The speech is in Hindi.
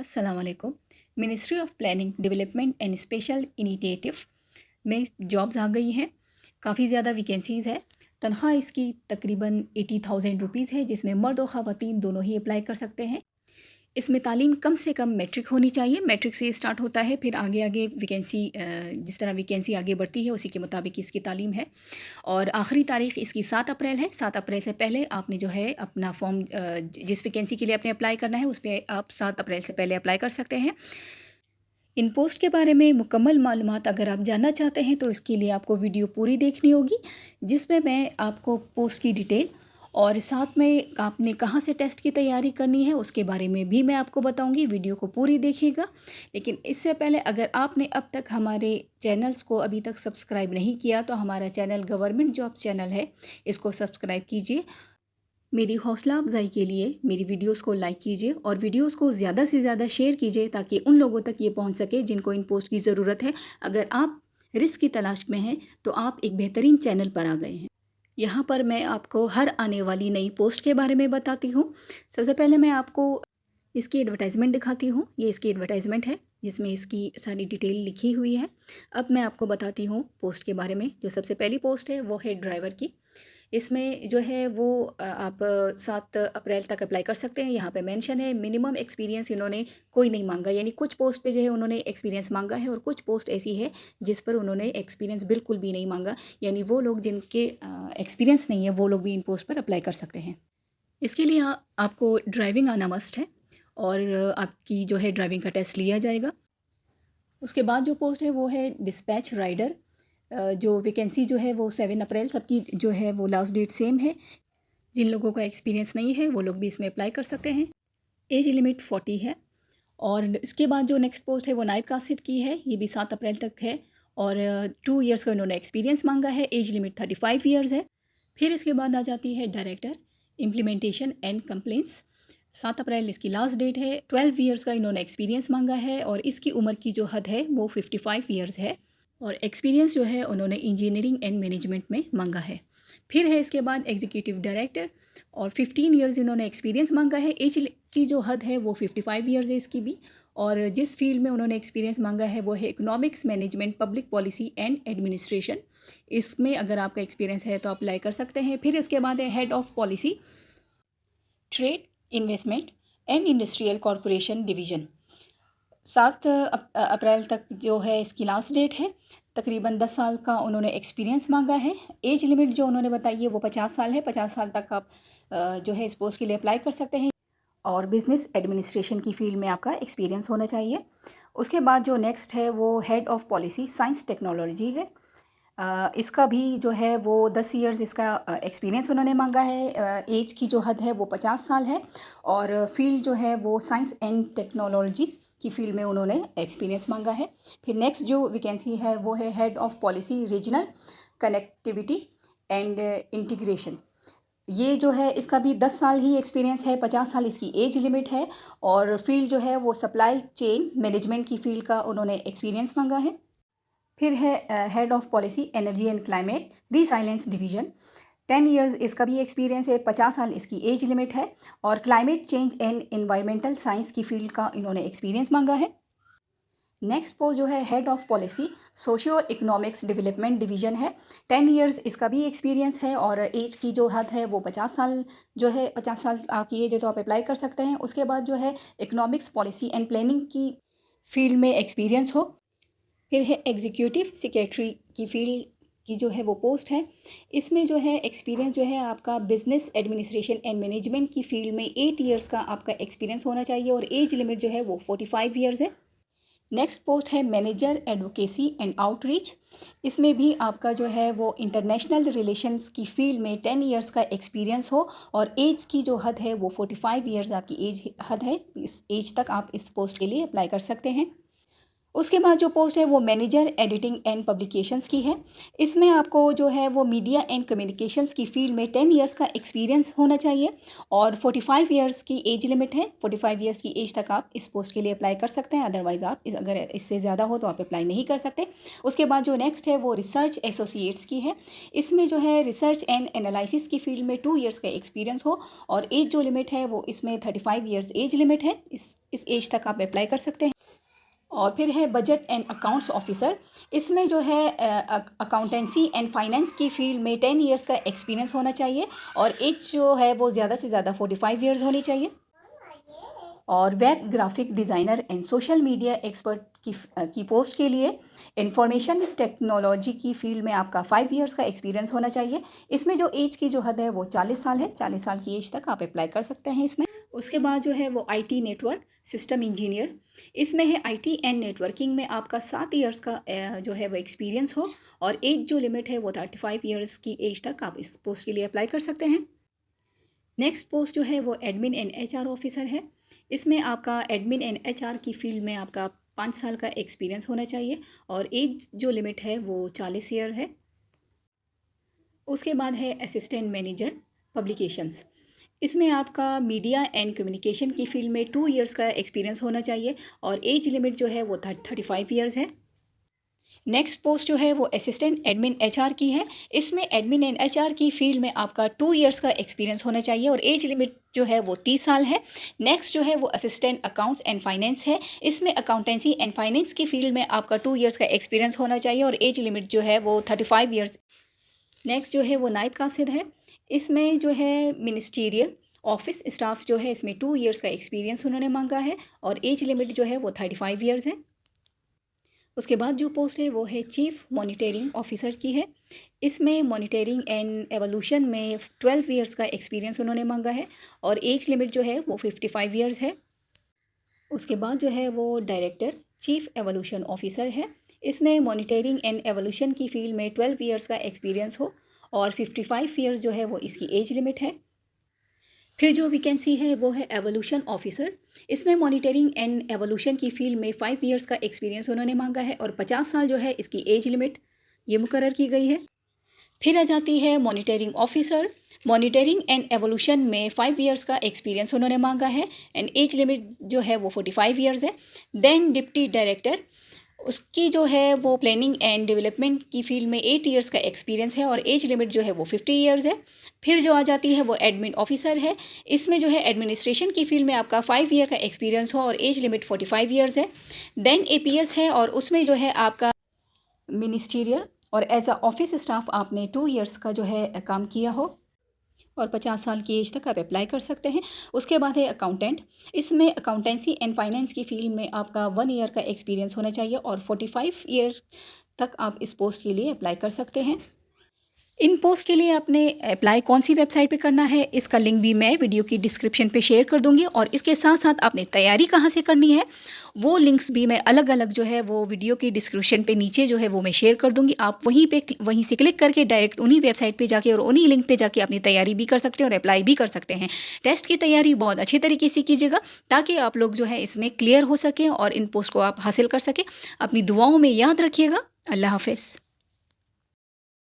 अस्सलाम वालेकुम। Ministry of planning development and special initiative में जॉब्स आ गई हैं। काफ़ी ज़्यादा वैकेंसीज़ है। तनख्वाह इसकी तकरीबन 80,000 रुपीज़ है, जिसमें मर्द और ख़वातीन दोनों ही अप्लाई कर सकते हैं। इसमें तालीम कम से कम मैट्रिक होनी चाहिए। मैट्रिक से स्टार्ट होता है, फिर आगे आगे वैकेंसी जिस तरह वैकेंसी आगे बढ़ती है उसी के मुताबिक इसकी तालीम है। और आखिरी तारीख इसकी 7 अप्रैल है। 7 अप्रैल से पहले आपने जो है अपना फॉर्म जिस वैकेंसी के लिए आपने अप्लाई करना है उस पे आप 7 अप्रैल से पहले अप्लाई कर सकते हैं। इन पोस्ट के बारे में मुकम्मल मालूमात अगर आप जानना चाहते हैं तो इसके लिए आपको वीडियो पूरी देखनी होगी, जिसमें मैं आपको पोस्ट की डिटेल और साथ में आपने कहाँ से टेस्ट की तैयारी करनी है उसके बारे में भी मैं आपको बताऊंगी। वीडियो को पूरी देखिएगा। लेकिन इससे पहले अगर आपने अब तक हमारे चैनल्स को अभी तक सब्सक्राइब नहीं किया तो हमारा चैनल गवर्नमेंट जॉब्स चैनल है, इसको सब्सक्राइब कीजिए। मेरी हौसला अफ़ज़ाई के लिए मेरी वीडियोस को लाइक कीजिए और वीडियोस को ज़्यादा से ज़्यादा शेयर कीजिए ताकि उन लोगों तक ये पहुंच सके जिनको इन पोस्ट की ज़रूरत है। अगर आप रिस्क की तलाश में हैं तो आप एक बेहतरीन चैनल पर आ गए हैं। यहाँ पर मैं आपको हर आने वाली नई पोस्ट के बारे में बताती हूँ। सबसे पहले मैं आपको इसकी एडवर्टाइजमेंट दिखाती हूँ। ये इसकी एडवर्टाइजमेंट है जिसमें इसकी सारी डिटेल लिखी हुई है। अब मैं आपको बताती हूँ पोस्ट के बारे में। जो सबसे पहली पोस्ट है वो है ड्राइवर की। इसमें जो है वो आप 7 अप्रैल तक अप्लाई कर सकते हैं। यहाँ पे मेंशन है मिनिमम एक्सपीरियंस इन्होंने कोई नहीं मांगा, यानी कुछ पोस्ट पे जो है उन्होंने एक्सपीरियंस मांगा है और कुछ पोस्ट ऐसी है जिस पर उन्होंने एक्सपीरियंस बिल्कुल भी नहीं मांगा, यानी वो लोग जिनके एक्सपीरियंस नहीं है वो लोग भी इन पोस्ट पर अप्लाई कर सकते हैं। इसके लिए आपको ड्राइविंग आना मस्ट है और आपकी जो है ड्राइविंग का टेस्ट लिया जाएगा। उसके बाद जो पोस्ट है वो है डिस्पैच राइडर। जो वैकेंसी जो है वो 7 अप्रैल, सबकी जो है वो लास्ट डेट सेम है। जिन लोगों का एक्सपीरियंस नहीं है वो लोग भी इसमें अप्लाई कर सकते हैं। एज लिमिट 40 है। और इसके बाद जो नेक्स्ट पोस्ट है वो नायब कासिद की है। ये भी 7 अप्रैल तक है और 2 इयर्स का इन्होंने एक्सपीरियंस मांगा है। एज लिमिट 35 ईयर्स है। फिर इसके बाद आ जाती है डायरेक्टर इम्प्लीमेंटेशन एंड कंप्लेंट्स। 7 अप्रैल इसकी लास्ट डेट है। 12 ईयर्स का इन्होंने एक्सपीरियंस मांगा है और इसकी उम्र की जो हद है वो 55 ईयर्स है और एक्सपीरियंस जो है उन्होंने इंजीनियरिंग एंड मैनेजमेंट में मांगा है। फिर है इसके बाद एग्जीक्यूटिव डायरेक्टर और 15 इयर्स इन्होंने एक्सपीरियंस मांगा है। एज की जो हद है वो 55 इयर्स है इसकी भी। और जिस फील्ड में उन्होंने एक्सपीरियंस मांगा है वो है economics management public policy and administration. इसमें अगर आपका एक्सपीरियंस है तो अप्लाई कर सकते हैं। फिर इसके बाद है head of policy trade investment and industrial corporation division. 7 अप्रैल तक जो है इसकी लास्ट डेट है। तकरीबन 10 साल का उन्होंने एक्सपीरियंस मांगा है। एज लिमिट जो उन्होंने बताई है वो 50 साल है। 50 साल तक आप जो है इस पोस्ट के लिए अप्लाई कर सकते हैं और बिज़नेस एडमिनिस्ट्रेशन की फ़ील्ड में आपका एक्सपीरियंस होना चाहिए। उसके बाद जो नेक्स्ट है वो head of policy science technology है। इसका भी जो है वो 10 इयर्स इसका एक्सपीरियंस उन्होंने मांगा है। एज की जो हद है वो 50 साल है और फील्ड जो है वो साइंस एंड टेक्नोलॉजी की फील्ड में उन्होंने एक्सपीरियंस मांगा है। फिर नेक्स्ट जो वैकेंसी है वो है head of policy regional connectivity and integration. ये जो है इसका भी 10 साल ही एक्सपीरियंस है। 50 साल इसकी एज लिमिट है और फील्ड जो है वो सप्लाई चेन मैनेजमेंट की फील्ड का उन्होंने एक्सपीरियंस मांगा है। फिर है head of policy energy and climate resilience division. 10 years इसका भी एक्सपीरियंस है। 50 साल इसकी एज लिमिट है और climate change and environmental science की फील्ड का इन्होंने एक्सपीरियंस मांगा है। नेक्स्ट पोस्ट जो है head of policy socio economics development division है। 10 इयर्स इसका भी एक्सपीरियंस है और एज की जो हद है वो 50 साल जो है 50 साल आपकी एज है तो आप अप्लाई कर सकते हैं। उसके बाद जो है इकोनॉमिक्स पॉलिसी एंड प्लानिंग की फील्ड में एक्सपीरियंस हो। फिर है एग्जीक्यूटिव सेक्रेटरी की फील्ड की जो है वो पोस्ट है। इसमें जो है एक्सपीरियंस जो है आपका बिजनेस एडमिनिस्ट्रेशन एंड मैनेजमेंट की फील्ड में 8 इयर्स का आपका एक्सपीरियंस होना चाहिए और एज लिमिट जो है वो 45 इयर्स है। नेक्स्ट पोस्ट है मैनेजर एडवोकेसी एंड आउटरीच। इसमें भी आपका जो है वो इंटरनेशनल रिलेशंस की फील्ड में 10 इयर्स का एक्सपीरियंस हो और एज की जो हद है वो 45 इयर्स आपकी एज हद है। इस एज तक आप इस पोस्ट के लिए अप्लाई कर सकते हैं। उसके बाद जो पोस्ट है वो मैनेजर एडिटिंग एंड पब्लिकेशंस की है। इसमें आपको जो है वो मीडिया एंड कम्युनिकेशंस की फील्ड में 10 इयर्स का एक्सपीरियंस होना चाहिए और 45 इयर्स की एज लिमिट है। 45 इयर्स की एज तक आप इस पोस्ट के लिए अप्लाई कर सकते हैं, अदरवाइज़ आप अगर इससे ज़्यादा हो तो आप अप्लाई नहीं कर सकते। उसके बाद जो नेक्स्ट है वो रिसर्च एसोसिएट्स की है। इसमें जो है रिसर्च एंड एनालिसिस की फील्ड में 2 इयर्स का एक्सपीरियंस हो और एज जो लिमिट है वो इसमें 35 इयर्स एज लिमिट है। इस एज तक आप अप्लाई कर सकते हैं। और फिर है बजट एंड अकाउंट्स ऑफिसर। इसमें जो है अकाउंटेंसी एंड फाइनेंस की फील्ड में 10 इयर्स का एक्सपीरियंस होना चाहिए और एज जो है वो ज़्यादा से ज़्यादा 45 इयर्स होनी चाहिए। और web graphic designer and social media expert की पोस्ट के लिए इंफॉर्मेशन टेक्नोलॉजी की फील्ड में आपका 5 इयर्स का एक्सपीरियंस होना चाहिए। इसमें जो एज की जो हद है वो 40 साल है। 40 साल की एज तक आप अप्लाई कर सकते हैं इसमें। उसके बाद जो है वो आईटी नेटवर्क सिस्टम इंजीनियर। इसमें है आईटी एंड नेटवर्किंग में आपका 7 इयर्स का जो है वो एक्सपीरियंस हो और एज जो लिमिट है वो 35 इयर्स की एज तक आप इस पोस्ट के लिए अप्लाई कर सकते हैं। नेक्स्ट पोस्ट जो है वो एडमिन एंड एचआर ऑफिसर है। इसमें आपका एडमिन एंड एचआर की फील्ड में आपका 5 साल का एक्सपीरियंस होना चाहिए और एज जो लिमिट है वो 40 ईयर है। उसके बाद है असिस्टेंट मैनेजर पब्लिकेशंस। इसमें आपका मीडिया एंड कम्युनिकेशन की फील्ड में 2 इयर्स का एक्सपीरियंस होना चाहिए और एज लिमिट जो है वो 35 इयर्स है। नेक्स्ट पोस्ट जो है वो असिस्टेंट एडमिन एचआर की है। इसमें एडमिन एंड एचआर की फील्ड में आपका 2 इयर्स का एक्सपीरियंस होना चाहिए और एज लिमिट जो है वो 30 साल है। नेक्स्ट जो है वो असिस्टेंट अकाउंट्स एंड फाइनेंस है। इसमें अकाउंटेंसी एंड फाइनेंस की फील्ड में आपका 2 इयर्स का एक्सपीरियंस होना चाहिए और एज लिमिट जो है वो 35 इयर्स। नेक्स्ट जो है वो नायब कासिद है। इसमें जो है मिनिस्टीरियल ऑफिस स्टाफ जो है इसमें 2 इयर्स का एक्सपीरियंस उन्होंने मांगा है और एज लिमिट जो है वो 35 इयर्स है। उसके बाद जो पोस्ट है वो है चीफ मॉनिटरिंग ऑफिसर की है। इसमें मॉनिटरिंग एंड एवोल्यूशन में 12 इयर्स का एक्सपीरियंस उन्होंने मांगा है और एज लिमिट जो है वो 55 इयर्स है। उसके बाद जो है वो डायरेक्टर चीफ एवोल्यूशन ऑफिसर है। इसमें मॉनिटरिंग एंड एवोल्यूशन की फील्ड में 12 इयर्स का एक्सपीरियंस हो और 55 इयर्स जो है वो इसकी एज लिमिट है। फिर जो वैकेंसी है वो है एवोल्यूशन ऑफिसर। इसमें मॉनिटरिंग एंड एवोल्यूशन की फील्ड में 5 इयर्स का एक्सपीरियंस उन्होंने मांगा है और 50 साल जो है इसकी एज लिमिट ये मुकर्रर की गई है। फिर आ जाती है monitoring officer. Monitoring and evolution में 5 इयर्स का एक्सपीरियंस उन्होंने मांगा है एंड एज लिमिट जो है वो 45 इयर्स है। देन डिप्टी डायरेक्टर, उसकी जो है वो प्लानिंग एंड डेवलपमेंट की फील्ड में 8 इयर्स का एक्सपीरियंस है और एज लिमिट जो है वो 50 इयर्स है। फिर जो आ जाती है वो एडमिन ऑफिसर है। इसमें जो है एडमिनिस्ट्रेशन की फील्ड में आपका 5 ईयर का एक्सपीरियंस हो और एज लिमिट 45 इयर्स है। देन एपीएस है और उसमें जो है आपका मिनिस्टीरियल और एज अ ऑफिस स्टाफ आपने 2 इयर्स का जो है काम किया हो और 50 साल की एज तक आप अप्लाई कर सकते हैं। उसके बाद है अकाउंटेंट। इसमें अकाउंटेंसी एंड फाइनेंस की फील्ड में आपका 1 ईयर का एक्सपीरियंस होना चाहिए और 45 ईयर तक आप इस पोस्ट के लिए अप्लाई कर सकते हैं। इन पोस्ट के लिए आपने अप्लाई कौन सी वेबसाइट पे करना है इसका लिंक भी मैं वीडियो की डिस्क्रिप्शन पे शेयर कर दूंगी और इसके साथ साथ आपने तैयारी कहाँ से करनी है वो लिंक्स भी मैं अलग अलग जो है वो वीडियो की डिस्क्रिप्शन पे नीचे जो है वो मैं शेयर कर दूंगी। आप वहीं से क्लिक करके डायरेक्ट उन्हीं वेबसाइट पे जाके और उन्हीं लिंक पे जाके अपनी तैयारी भी कर सकते हैं और अप्लाई भी कर सकते हैं। टेस्ट की तैयारी बहुत अच्छे तरीके से कीजिएगा ताकि आप लोग जो है इसमें क्लियर हो सकें और इन पोस्ट को आप हासिल कर सकें। अपनी दुआओं में याद रखिएगा। अल्लाह हाफिज़।